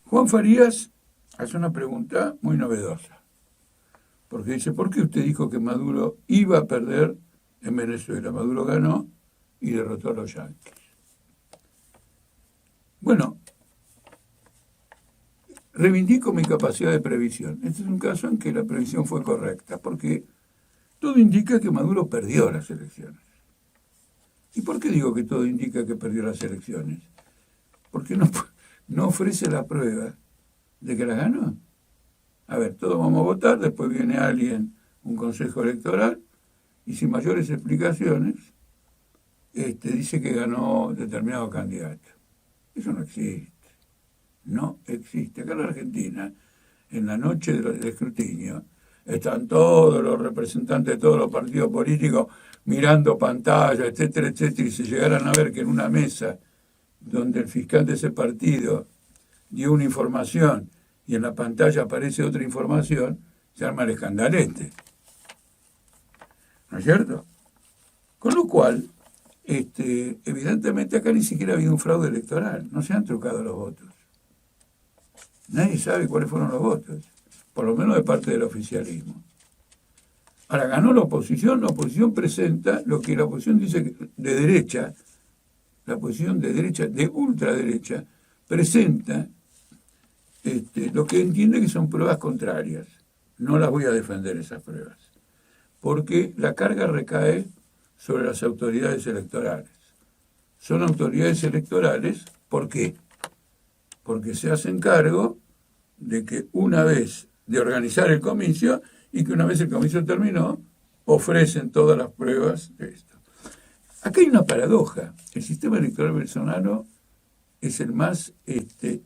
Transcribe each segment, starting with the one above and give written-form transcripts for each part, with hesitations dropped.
Juan Farías hace una pregunta muy novedosa, porque dice, ¿por qué usted dijo que Maduro iba a perder en Venezuela? Maduro ganó y derrotó a los yanquis. Bueno, reivindico mi capacidad de previsión. Este es un caso en que la previsión fue correcta, porque todo indica que Maduro perdió las elecciones. ¿Y por qué digo que todo indica que perdió las elecciones? Porque no ofrece la prueba de que las ganó. A ver, todos vamos a votar, después viene alguien, un consejo electoral, y sin mayores explicaciones, dice que ganó determinado candidato. Eso no existe. No existe. Acá en la Argentina, en la noche del escrutinio, están todos los representantes de todos los partidos políticos mirando pantalla, etcétera, etcétera, y si llegaran a ver que en una mesa donde el fiscal de ese partido dio una información y en la pantalla aparece otra información, se arma el escandalete. ¿No es cierto? Con lo cual, evidentemente acá ni siquiera ha habido un fraude electoral, no se han trucado los votos. Nadie sabe cuáles fueron los votos, por lo menos de parte del oficialismo. Ahora, ganó la oposición presenta lo que la oposición dice de derecha, la oposición de derecha, de ultraderecha, presenta lo que entiende que son pruebas contrarias. No las voy a defender esas pruebas, porque la carga recae sobre las autoridades electorales. Son autoridades electorales, ¿por qué? Porque se hacen cargo de que una vez de organizar el comicio y que una vez el comicio terminó, ofrecen todas las pruebas de esto. Acá hay una paradoja. El sistema electoral venezolano es el más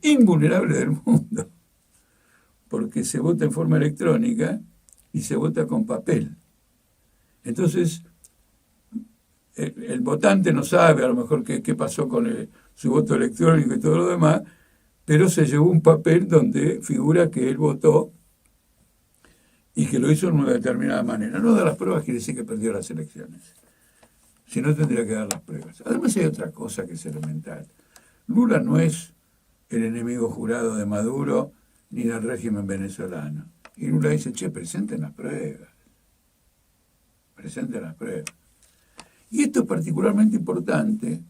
invulnerable del mundo, porque se vota en forma electrónica y se vota con papel. Entonces, el votante no sabe a lo mejor qué pasó con su voto electrónico y todo lo demás, pero se llevó un papel donde figura que él votó y que lo hizo de una determinada manera. No dar las pruebas quiere decir que perdió las elecciones. Si no, tendría que dar las pruebas. Además hay otra cosa que es elemental. Lula no es el enemigo jurado de Maduro ni del régimen venezolano. Y Lula dice, presenten las pruebas. Presenten las pruebas. Y esto es particularmente importante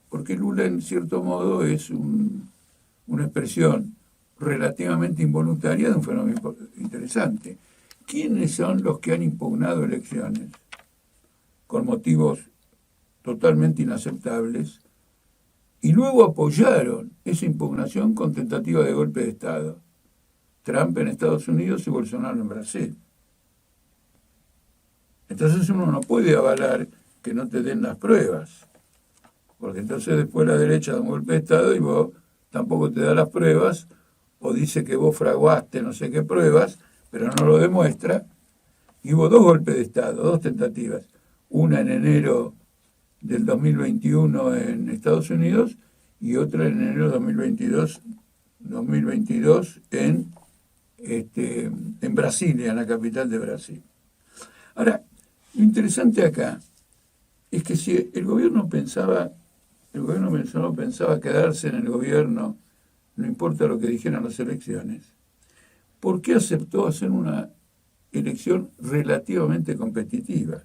porque Lula, en cierto modo, es una expresión relativamente involuntaria de un fenómeno interesante. ¿Quiénes son los que han impugnado elecciones con motivos totalmente inaceptables y luego apoyaron esa impugnación con tentativa de golpe de Estado? Trump en Estados Unidos y Bolsonaro en Brasil. Entonces uno no puede avalar que no te den las pruebas, porque entonces después la derecha da un golpe de Estado y vos tampoco te da las pruebas, o dice que vos fraguaste no sé qué pruebas, pero no lo demuestra, y hubo 2 golpes de Estado, 2 tentativas, una en enero del 2021 en Estados Unidos y otra en enero de 2022 en Brasilia, en la capital de Brasil. Ahora, lo interesante acá es que si el gobierno venezolano pensaba quedarse en el gobierno, no importa lo que dijeran las elecciones, ¿por qué aceptó hacer una elección relativamente competitiva?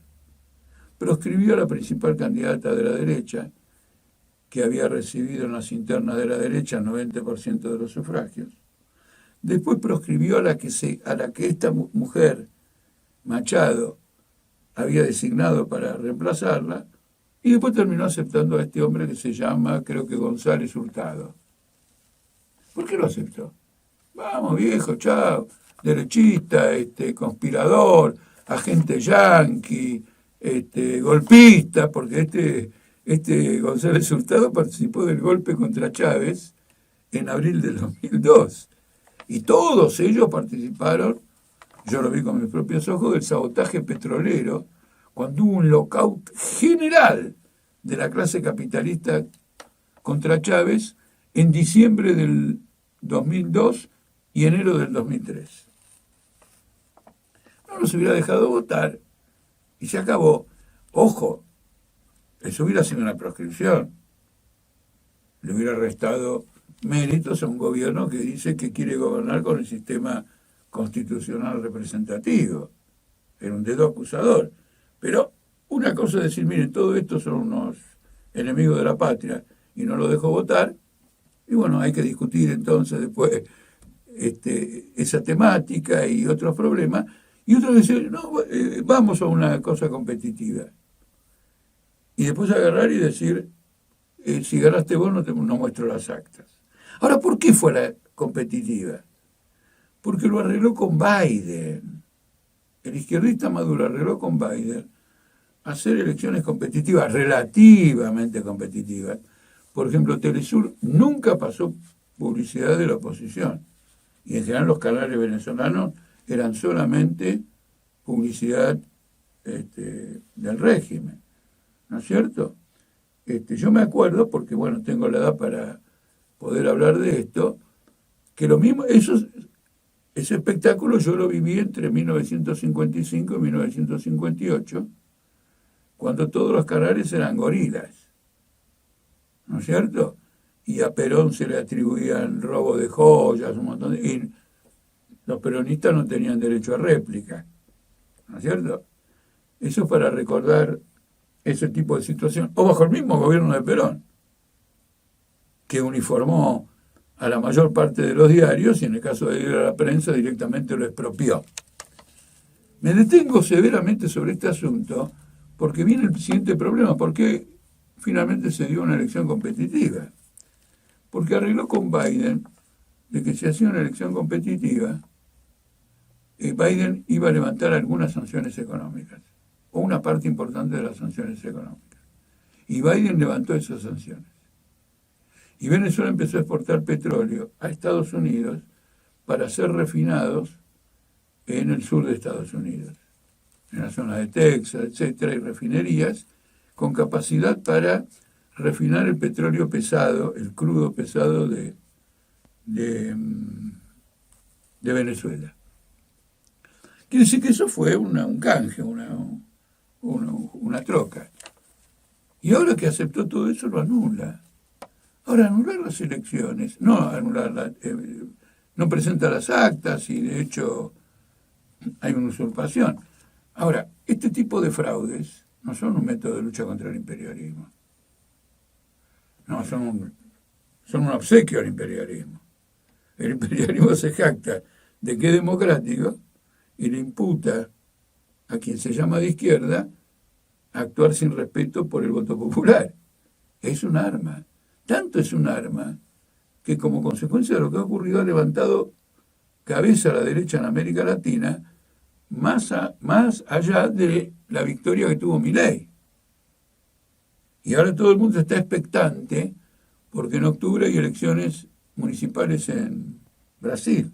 Proscribió a la principal candidata de la derecha, que había recibido en las internas de la derecha el 90% de los sufragios. Después proscribió a la que esta mujer, Machado, había designado para reemplazarla, y después terminó aceptando a este hombre que se llama, creo que González Hurtado. ¿Por qué lo aceptó? Vamos, viejo, chao, derechista, conspirador, agente yanqui, golpista, porque González Hurtado participó del golpe contra Chávez en abril del 2002. Y todos ellos participaron, yo lo vi con mis propios ojos, del sabotaje petrolero, cuando hubo un lockout general de la clase capitalista contra Chávez en diciembre del 2002 y enero del 2003. No nos hubiera dejado votar y se acabó. Ojo, Eso hubiera sido una proscripción. Le hubiera restado méritos a un gobierno que dice que quiere gobernar con el sistema constitucional representativo. Era un dedo acusador. Pero una cosa es decir, miren, todo esto son unos enemigos de la patria y no lo dejo votar, y bueno, hay que discutir entonces después esa temática y otros problemas, y otros decir, no, vamos a una cosa competitiva. Y después agarrar y decir, si ganaste vos no muestro las actas. Ahora, ¿por qué fue la competitiva? Porque lo arregló con Biden. El izquierdista Maduro arregló con Biden hacer elecciones competitivas, relativamente competitivas. Por ejemplo, Telesur nunca pasó publicidad de la oposición. Y en general los canales venezolanos eran solamente publicidad del régimen. ¿No es cierto? Yo me acuerdo, porque bueno, tengo la edad para poder hablar de esto, que lo mismo, ese espectáculo yo lo viví entre 1955 y 1958, cuando todos los canales eran gorilas, ¿no es cierto? Y a Perón se le atribuían robo de joyas, un montón de... Y los peronistas no tenían derecho a réplica, ¿no es cierto? Eso es para recordar ese tipo de situación. O bajo el mismo gobierno de Perón, que uniformó a la mayor parte de los diarios y en el caso de la prensa directamente lo expropió. Me detengo severamente sobre este asunto porque viene el siguiente problema. ¿Por qué finalmente se dio una elección competitiva? Porque arregló con Biden de que si hacía una elección competitiva, Biden iba a levantar algunas sanciones económicas, o una parte importante de las sanciones económicas. Y Biden levantó esas sanciones. Y Venezuela empezó a exportar petróleo a Estados Unidos para ser refinados en el sur de Estados Unidos, en la zona de Texas, etcétera, y refinerías con capacidad para refinar el petróleo pesado, el crudo pesado de Venezuela. Quiere decir que eso fue un canje, una troca. Y ahora que aceptó todo eso, lo anula. Ahora, anular las elecciones, no presenta las actas y de hecho hay una usurpación. Ahora, este tipo de fraudes no son un método de lucha contra el imperialismo. No, son un obsequio al imperialismo. El imperialismo se jacta de que es democrático y le imputa a quien se llama de izquierda actuar sin respeto por el voto popular. Es un arma. Tanto es un arma que como consecuencia de lo que ha ocurrido ha levantado cabeza a la derecha en América Latina más allá de la victoria que tuvo Milei. Y ahora todo el mundo está expectante porque en octubre hay elecciones municipales en Brasil.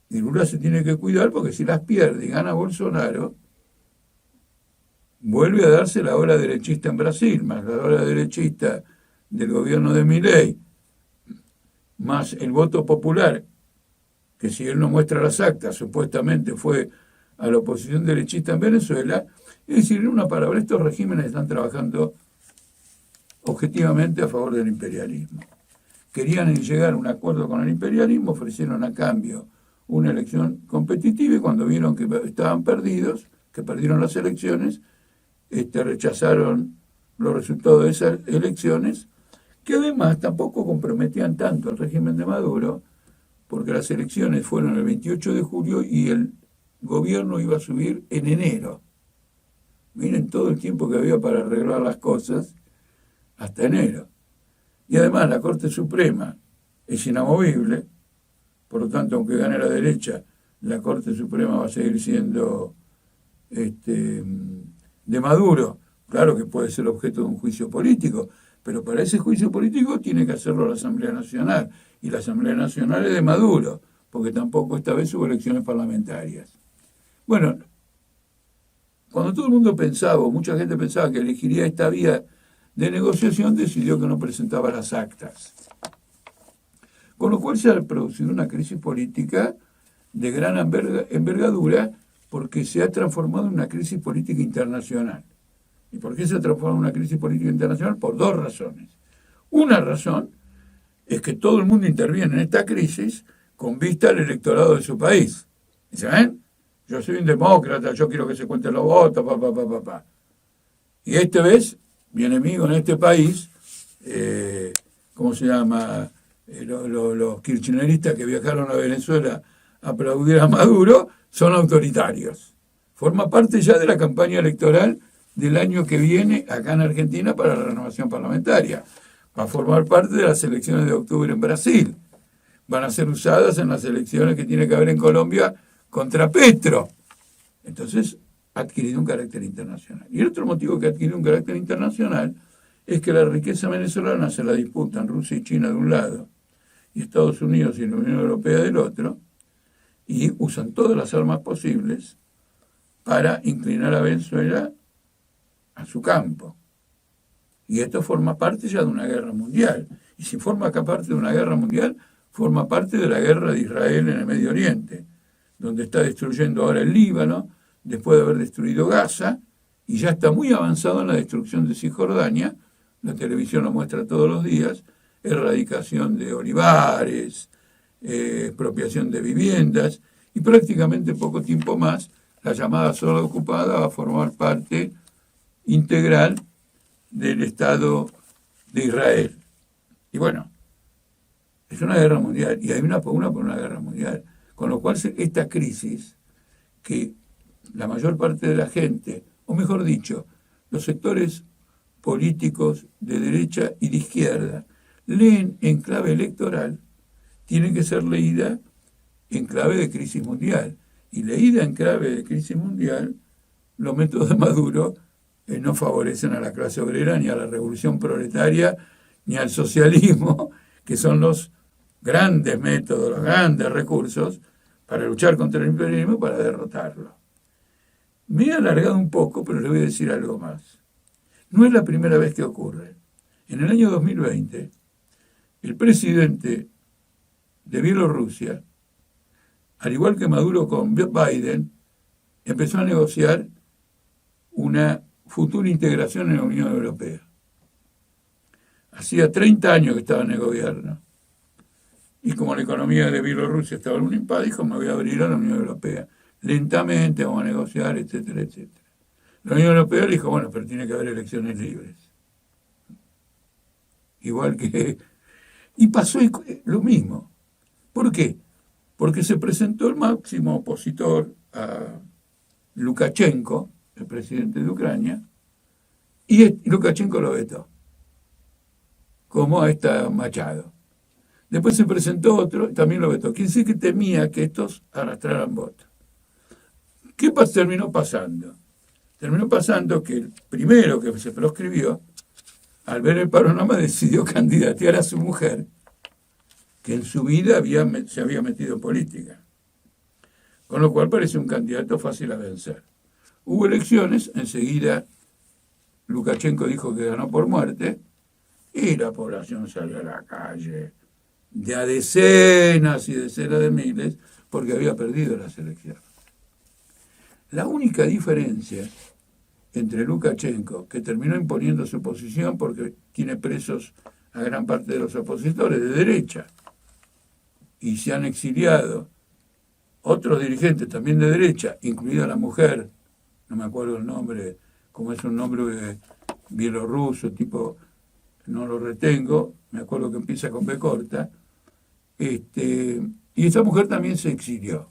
Y Lula se tiene que cuidar porque si las pierde y gana Bolsonaro, vuelve a darse la ola derechista en Brasil, más la ola derechista del gobierno de Milei, más el voto popular, que si él no muestra las actas, supuestamente fue a la oposición derechista en Venezuela. Es decir, en una palabra, estos regímenes están trabajando objetivamente a favor del imperialismo. Querían llegar a un acuerdo con el imperialismo, ofrecieron a cambio una elección competitiva y cuando vieron que estaban perdidos, que perdieron las elecciones, rechazaron los resultados de esas elecciones, que además tampoco comprometían tanto al régimen de Maduro, porque las elecciones fueron el 28 de julio y el gobierno iba a subir en enero. Miren todo el tiempo que había para arreglar las cosas hasta enero. Y además la Corte Suprema es inamovible, por lo tanto, aunque gane la derecha, la Corte Suprema va a seguir siendo de Maduro. Claro que puede ser objeto de un juicio político, pero para ese juicio político tiene que hacerlo la Asamblea Nacional, y la Asamblea Nacional es de Maduro, porque tampoco esta vez hubo elecciones parlamentarias. Bueno, cuando todo el mundo pensaba, o mucha gente pensaba que elegiría esta vía de negociación, decidió que no presentaba las actas. Con lo cual se ha producido una crisis política de gran envergadura porque se ha transformado en una crisis política internacional. ¿Y por qué se transforma en una crisis política internacional? Por dos razones. Una razón es que todo el mundo interviene en esta crisis con vista al electorado de su país. Dice, ¿ven? Yo soy un demócrata, yo quiero que se cuenten los votos, pa. Y esta vez, mi enemigo en este país, ¿cómo se llama? Los kirchneristas que viajaron a Venezuela a aplaudir a Maduro, son autoritarios. Forma parte ya de la campaña electoral del año que viene acá en Argentina para la renovación parlamentaria. Va a formar parte de las elecciones de octubre en Brasil. Van a ser usadas en las elecciones que tiene que haber en Colombia contra Petro. Entonces, ha adquirido un carácter internacional. Y el otro motivo que ha adquirido un carácter internacional es que la riqueza venezolana se la disputan Rusia y China de un lado, y Estados Unidos y la Unión Europea del otro, y usan todas las armas posibles para inclinar a Venezuela a su campo. Y esto forma parte ya de una guerra mundial. Y si forma parte de una guerra mundial, forma parte de la guerra de Israel en el Medio Oriente, donde está destruyendo ahora el Líbano, después de haber destruido Gaza, y ya está muy avanzado en la destrucción de Cisjordania. La televisión lo muestra todos los días: erradicación de olivares, expropiación de viviendas, y prácticamente poco tiempo más la llamada zona ocupada va a formar parte integral del Estado de Israel. Y bueno, es una guerra mundial, y hay una por una guerra mundial. Con lo cual, esta crisis, que la mayor parte de la gente, o mejor dicho, los sectores políticos de derecha y de izquierda, leen en clave electoral, tiene que ser leída en clave de crisis mundial. Y leída en clave de crisis mundial, los métodos de Maduro no favorecen a la clase obrera, ni a la revolución proletaria, ni al socialismo, que son los grandes métodos, los grandes recursos para luchar contra el imperialismo y para derrotarlo. Me he alargado un poco, pero le voy a decir algo más. No es la primera vez que ocurre. En el año 2020, el presidente de Bielorrusia, al igual que Maduro con Biden, empezó a negociar una futura integración en la Unión Europea. Hacía 30 años que estaba en el gobierno. Y como la economía de Bielorrusia estaba en un impasse, dijo, me voy a abrir a la Unión Europea. Lentamente vamos a negociar, etcétera, etcétera. La Unión Europea le dijo, bueno, pero tiene que haber elecciones libres. Igual que... Y pasó lo mismo. ¿Por qué? Porque se presentó el máximo opositor a Lukashenko, el presidente de Ucrania, y Lukashenko lo vetó, como a esta Machado. Después se presentó otro y también lo vetó. Quiere decir que temía que estos arrastraran votos. ¿Qué terminó pasando? Terminó pasando que el primero que se proscribió, al ver el panorama, decidió candidatear a su mujer, que en su vida se había metido en política. Con lo cual parece un candidato fácil a vencer. Hubo elecciones, enseguida Lukashenko dijo que ganó por muerte, y la población salió a la calle de a decenas y decenas de miles porque había perdido las elecciones. La única diferencia entre Lukashenko, que terminó imponiendo su posición porque tiene presos a gran parte de los opositores de derecha, y se han exiliado otros dirigentes también de derecha, incluida la mujer, no me acuerdo el nombre, como es un nombre bielorruso, tipo, no lo retengo, me acuerdo que empieza con B corta, y esa mujer también se exilió.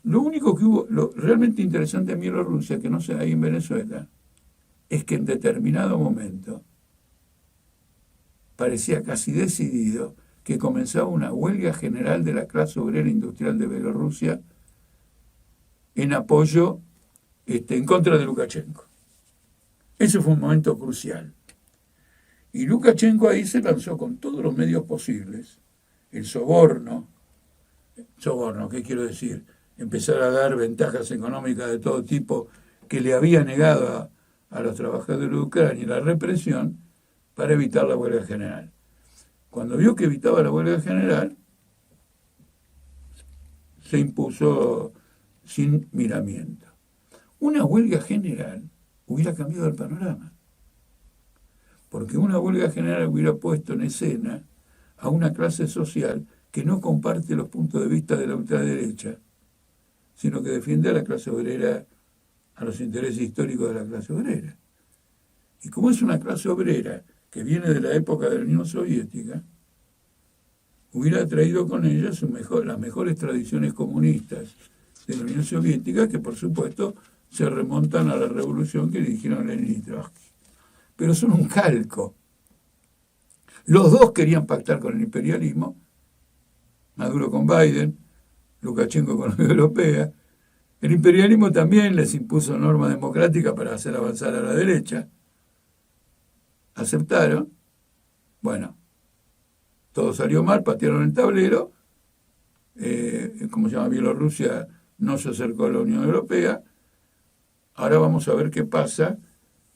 Lo único que hubo, lo realmente interesante en Bielorrusia, que no se da ahí en Venezuela, es que en determinado momento parecía casi decidido que comenzaba una huelga general de la clase obrera industrial de Bielorrusia en apoyo, en contra de Lukashenko. Ese fue un momento crucial. Y Lukashenko ahí se lanzó con todos los medios posibles. El soborno, ¿qué quiero decir? Empezar a dar ventajas económicas de todo tipo que le había negado a los trabajadores de Ucrania, y la represión para evitar la huelga general. Cuando vio que evitaba la huelga general, se impuso sin miramiento. Una huelga general hubiera cambiado el panorama. Porque una huelga general hubiera puesto en escena a una clase social que no comparte los puntos de vista de la ultraderecha, sino que defiende a la clase obrera, a los intereses históricos de la clase obrera. Y como es una clase obrera que viene de la época de la Unión Soviética, hubiera traído con ella las mejores tradiciones comunistas de la Unión Soviética, que por supuesto se remontan a la revolución que dirigieron Lenin y Trotsky. Pero son un calco. Los dos querían pactar con el imperialismo, Maduro con Biden, Lukashenko con la Unión Europea. El imperialismo también les impuso normas democráticas para hacer avanzar a la derecha. Aceptaron. Bueno, todo salió mal, patearon el tablero. Como se llama, Bielorrusia no se acercó a la Unión Europea. Ahora vamos a ver qué pasa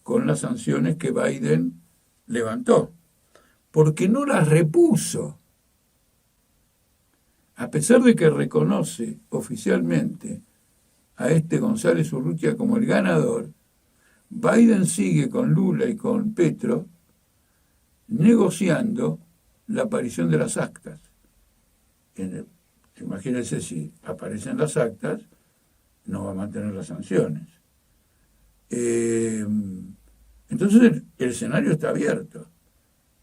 con las sanciones que Biden levantó, porque no las repuso. A pesar de que reconoce oficialmente a González Urrutia como el ganador, Biden sigue con Lula y con Petro negociando la aparición de las actas. Imagínense, si aparecen las actas, no va a mantener las sanciones. Entonces el escenario está abierto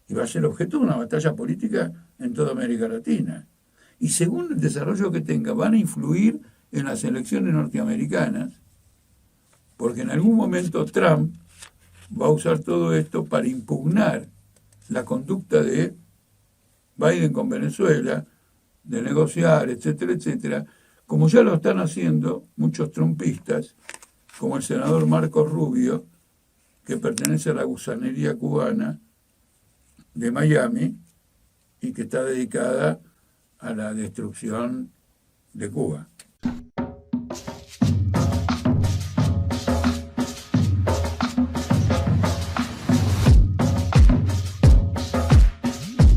y va a ser objeto de una batalla política en toda América Latina. Y según el desarrollo que tenga, van a influir en las elecciones norteamericanas, porque en algún momento Trump va a usar todo esto para impugnar la conducta de Biden con Venezuela, de negociar, etcétera, etcétera, como ya lo están haciendo muchos trumpistas, como el senador Marcos Rubio, que pertenece a la gusanería cubana de Miami y que está dedicada a la destrucción de Cuba.